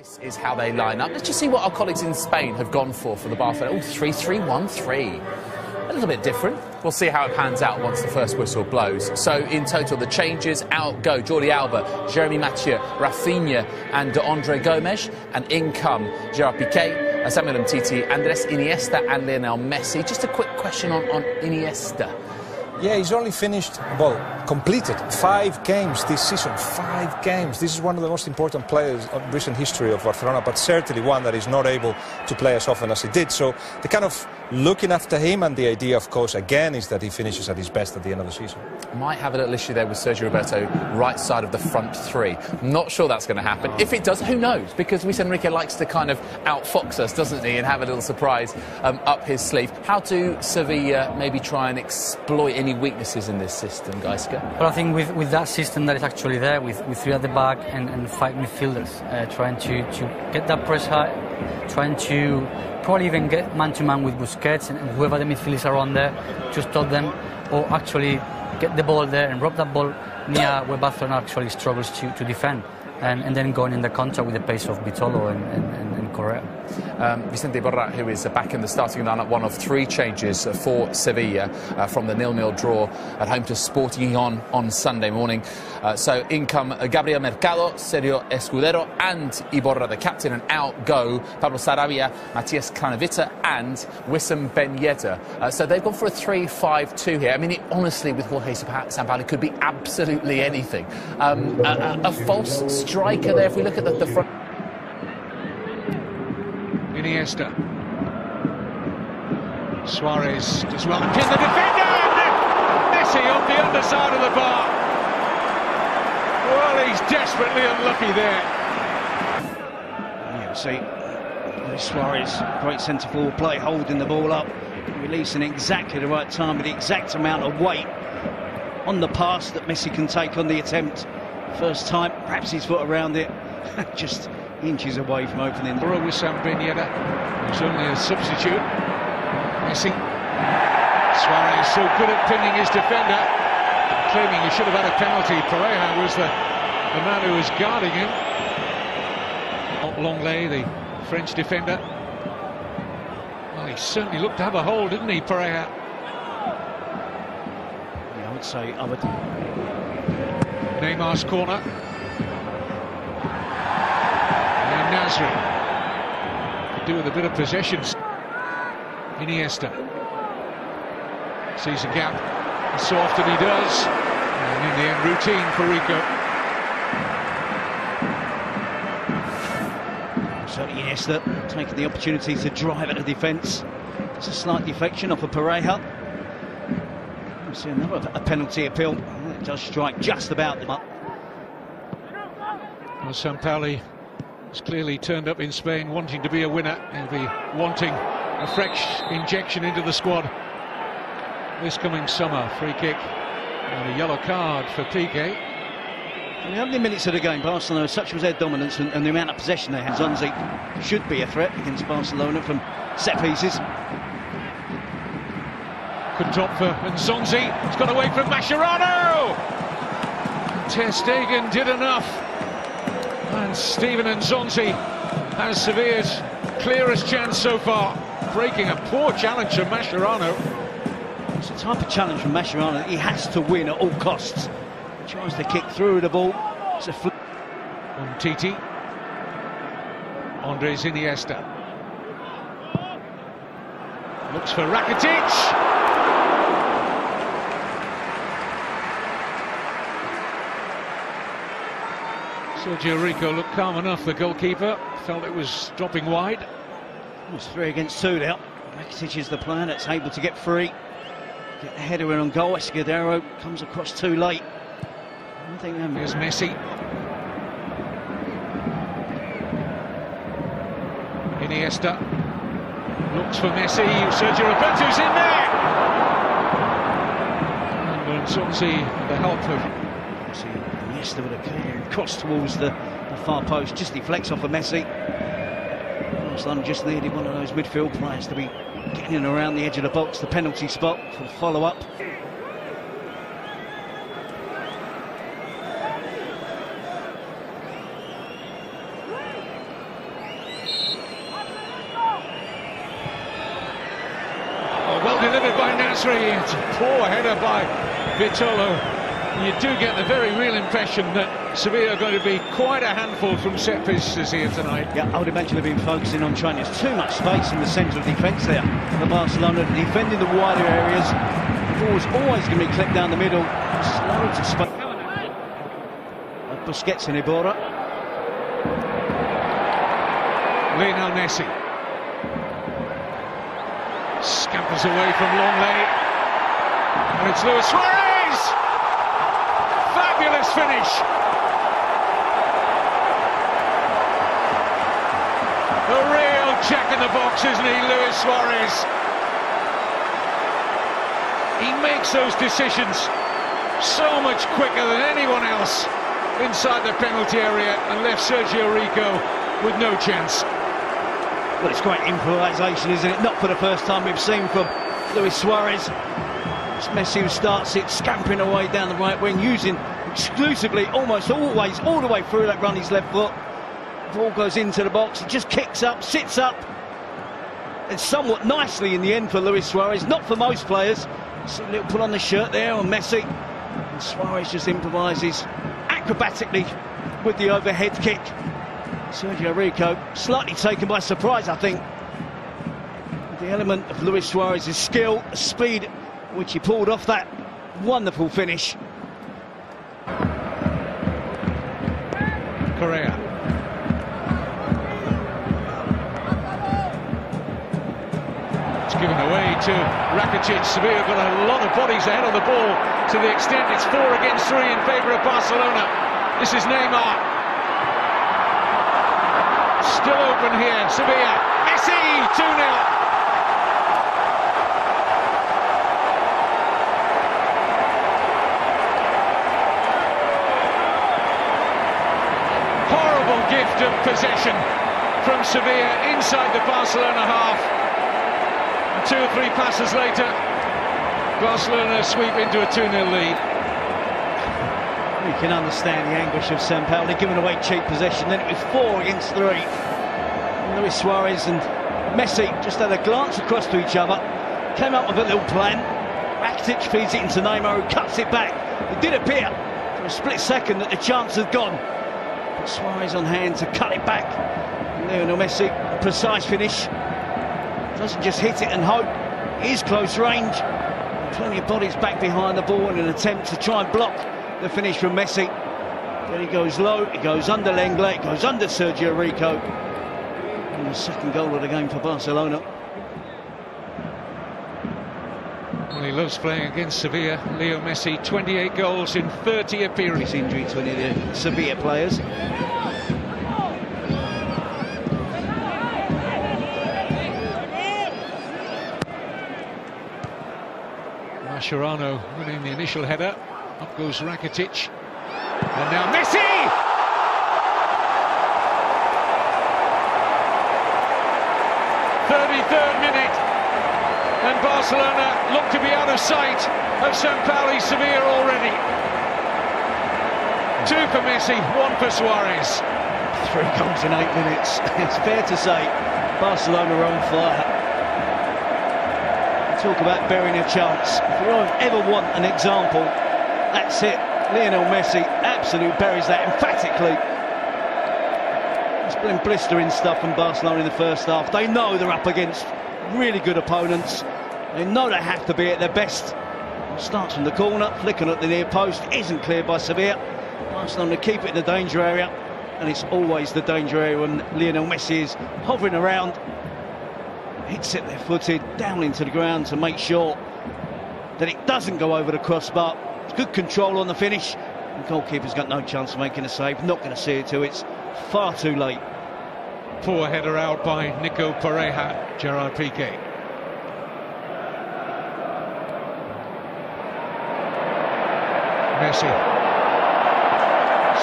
This is how they line up. Let's just see what our colleagues in Spain have gone for the Barcelona. Oh, 3-3-1-3. A little bit different. We'll see how it pans out once the first whistle blows. So, in total, the changes out go Jordi Alba, Jeremy Mathieu, Rafinha and Andre Gomes. And in come Gerard Piqué, Samuel Umtiti, Andres Iniesta and Lionel Messi. Just a quick question on Iniesta. Yeah, he's only finished, well, completed 5 games this season. 5 games. This is one of the most important players of recent history of Barcelona, but certainly one that is not able to play as often as he did. So they're kind of looking after him, and the idea, of course, again, is that he finishes at his best at the end of the season. Might have a little issue there with Sergio Roberto, right side of the front three. Not sure that's going to happen. If it does, who knows? Because Luis Enrique likes to kind of outfox us, doesn't he, and have a little surprise up his sleeve. How do Sevilla maybe try and exploit any weaknesses in this system, Gaiska? Well, I think with that system that is actually there, with 3 at the back and 5 midfielders, trying to get that press high, trying to probably even get man-to-man with Busquets and whoever the midfielders are on there, to stop them, or actually get the ball there and rob that ball near where Barcelona actually struggles to defend, and then going in the counter with the pace of Vitolo and Correa. Vicente Iborra, who is back in the starting lineup, one of 3 changes for Sevilla from the 0-0 draw at home to Sporting on Sunday morning. So in come Gabriel Mercado, Sergio Escudero and Iborra, the captain, and out go Pablo Sarabia, Matias Craneviter and Wissam Ben Yedder. So they've gone for a 3-5-2 here. I mean, it, honestly, with Jorge Sampaoli, could be absolutely anything. A false striker there, if we look at the front. Iniesta. Suarez does well to pin the defender. Messi on the underside of the bar. Well, he's desperately unlucky there. Yeah, see, Suarez, great centre forward play, holding the ball up, releasing exactly the right time with the exact amount of weight on the pass that Messi can take on the attempt. First time, perhaps his foot around it, just inches away from opening. Wissam Ben Yedder, who's only a substitute. Messi. Suarez so good at pinning his defender, claiming he should have had a penalty. Pareja was the man who was guarding him. Longley, the French defender. Well, he certainly looked to have a hold, didn't he, Pareja? Yeah, I would say other. Neymar's corner. Nasri could do with a bit of possession. Iniesta sees a gap, and so often he does, and in the end, routine for Rico. So Iniesta taking the opportunity to drive at the defence. It's a slight deflection off of Pareja. We'll see another penalty appeal. It does strike just about the mark. Well, Sampaoli has clearly turned up in Spain wanting to be a winner. He'll be wanting a fresh injection into the squad this coming summer. Free kick and a yellow card for Piqué. In the opening minutes of the game, Barcelona, such was their dominance and the amount of possession they had. Zonzi should be a threat against Barcelona from set pieces. Good top for Nzonzi. It's got away from Mascherano. Ter Stegen did enough. And Steven Nzonzi has Sevilla's clearest chance so far, breaking a poor challenge from Mascherano. It's the type of challenge from Mascherano that he has to win at all costs. He tries to kick through the ball. It's a flip. Umtiti. Andres Iniesta. Looks for Rakitic. Sergio Rico looked calm enough, the goalkeeper. Felt it was dropping wide. It was 3 against 2 now. Rakitic is the player that's able to get free. Get the header in on goal. Escudero comes across too late. I think here's Messi. Iniesta. Looks for Messi. Sergio Roberto's in there! And Nzonzi, the help of Iniesta with a cross towards the far post, just deflects off of Messi. Barcelona just needed one of those midfield players to be getting around the edge of the box, the penalty spot for the follow-up. defended by Nasri. It's a poor header by Vitolo. You do get the very real impression that Sevilla are going to be quite a handful from set pieces here tonight. Yeah, I would imagine they've been focusing on trying. There's too much space in the centre of defence there for Barcelona, defending the wider areas. The ball's always going to be clipped down the middle. Slow to space. Busquets and Iborra. Lionel Messi scampers away from Longley, and it's Luis Suarez. Fabulous finish. A real jack in the box, isn't he, Luis Suarez? He makes those decisions so much quicker than anyone else inside the penalty area, and left Sergio Rico with no chance. Well, it's great improvisation, isn't it? Not for the first time we've seen from Luis Suarez. It's Messi who starts it, scampering away down the right wing, using exclusively, almost always, all the way through that run, his left foot. The ball goes into the box, he just kicks up, sits up, and somewhat nicely in the end for Luis Suarez, not for most players. See a little pull on the shirt there on Messi, and Suarez just improvises acrobatically with the overhead kick. Sergio Rico slightly taken by surprise, I think. The element of Luis Suarez's skill, speed, which he pulled off that wonderful finish. Correa. It's given away to Rakitic. Sevilla got a lot of bodies ahead of the ball, to the extent it's 4 against 3 in favour of Barcelona. This is Neymar. Still open here, Sevilla. Messi, 2-0. Horrible gift of possession from Sevilla inside the Barcelona half. And 2 or 3 passes later, Barcelona sweep into a 2-0 lead. You can understand the anguish of Sampaoli, giving away cheap possession. Then it was 4 against 3. And Luis Suarez and Messi just had a glance across to each other, came up with a little plan. Rakitic feeds it into Neymar, who cuts it back. It did appear for a split second that the chance had gone, but Suarez on hand to cut it back. And Lionel Messi, a precise finish. Doesn't just hit it and hope. It is close range. Plenty of bodies back behind the ball in an attempt to try and block the finish from Messi. Then he goes low, he goes under Lenglet, it goes under Sergio Rico. And the second goal of the game for Barcelona. Well, he loves playing against Sevilla. Leo Messi, 28 goals in 30 appearances. Injury to any of the Sevilla players. Mascherano winning the initial header. Up goes Rakitic. And now Messi! 33rd minute. And Barcelona look to be out of sight of Sampaoli Sevilla already. 2 for Messi, 1 for Suarez. 3 goals in 8 minutes. It's fair to say Barcelona are on fire. Talk about burying a chance. If you ever want an example, that's it. Lionel Messi absolutely buries that emphatically. It's been blistering stuff from Barcelona in the first half. They know they're up against really good opponents. They know they have to be at their best. Starts from the corner, flicking at the near post, isn't cleared by Sevilla. Barcelona keep it in the danger area, and it's always the danger area when Lionel Messi is hovering around. Hits it left-footed down into the ground to make sure that it doesn't go over the crossbar. It's good control on the finish. The goalkeeper's got no chance of making a save. Not going to see it till it's far too late. Poor header out by Nico Pareja, Gerard Piqué. Messi.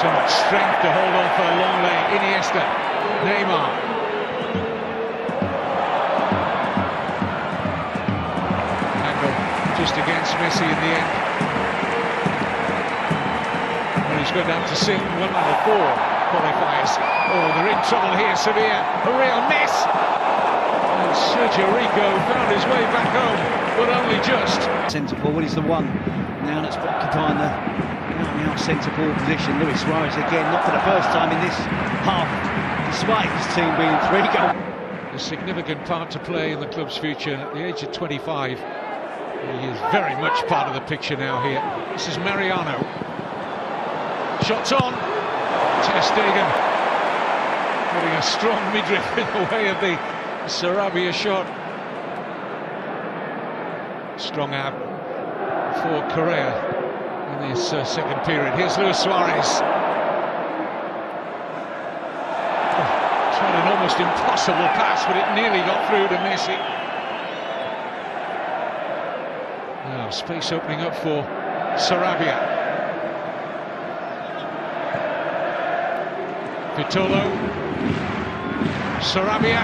So much strength to hold on for Longley. Iniesta. Neymar. Just against Messi in the end. Well, he's going to have to sing one of the 4 qualifiers. Oh, they're in trouble here, Sevilla. A real mess. And Sergio Rico found his way back home, but only just. Centre forward is the one now that's occupying the out centre forward position. Luis Suarez again, not for the first time in this half, despite his team being 3 goals. A significant part to play in the club's future at the age of 25. He is very much part of the picture now here. This is Mariano. Shots on. Ter Stegen putting a strong midriff in the way of the Sarabia shot. Strong out for Correa in this second period. Here's Luis Suarez. Tried an almost impossible pass, but it nearly got through to Messi. Now space opening up for Sarabia. Vitolo. Sarabia.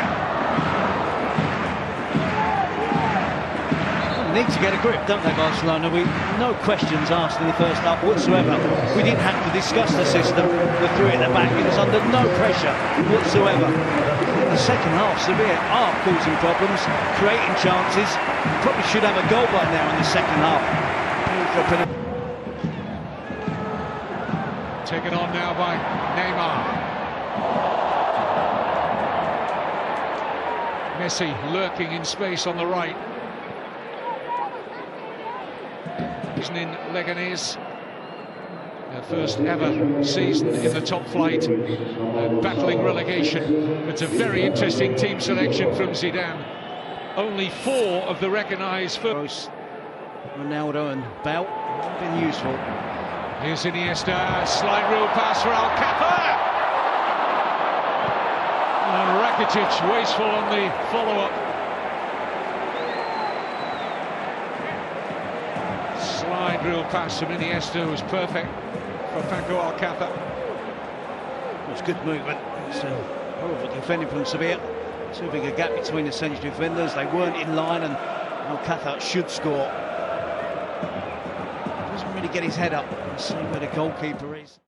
They need to get a grip, don't they, Barcelona? No questions asked in the first half whatsoever. We didn't have to discuss the system. The 3 at the back, it was under no pressure whatsoever. In the second half, Sevilla are causing problems, creating chances. Probably should have a goal by now in the second half. Taken on now by Neymar. Messi lurking in space on the right. In Leganés, their first ever season in the top flight, battling relegation. It's a very interesting team selection from Zidane. Only 4 of the recognised first. Ronaldo and Bale have been useful. Here's Iniesta, slight real pass for Alcácer. And Rakitic wasteful on the follow-up. Slide real pass from Iniesta was perfect for Paco Alcácer. It was good movement. So horrible defending from Sevilla. Too big a gap between the central defenders. They weren't in line, and Alcácer should score. Doesn't really get his head up and see where the goalkeeper is.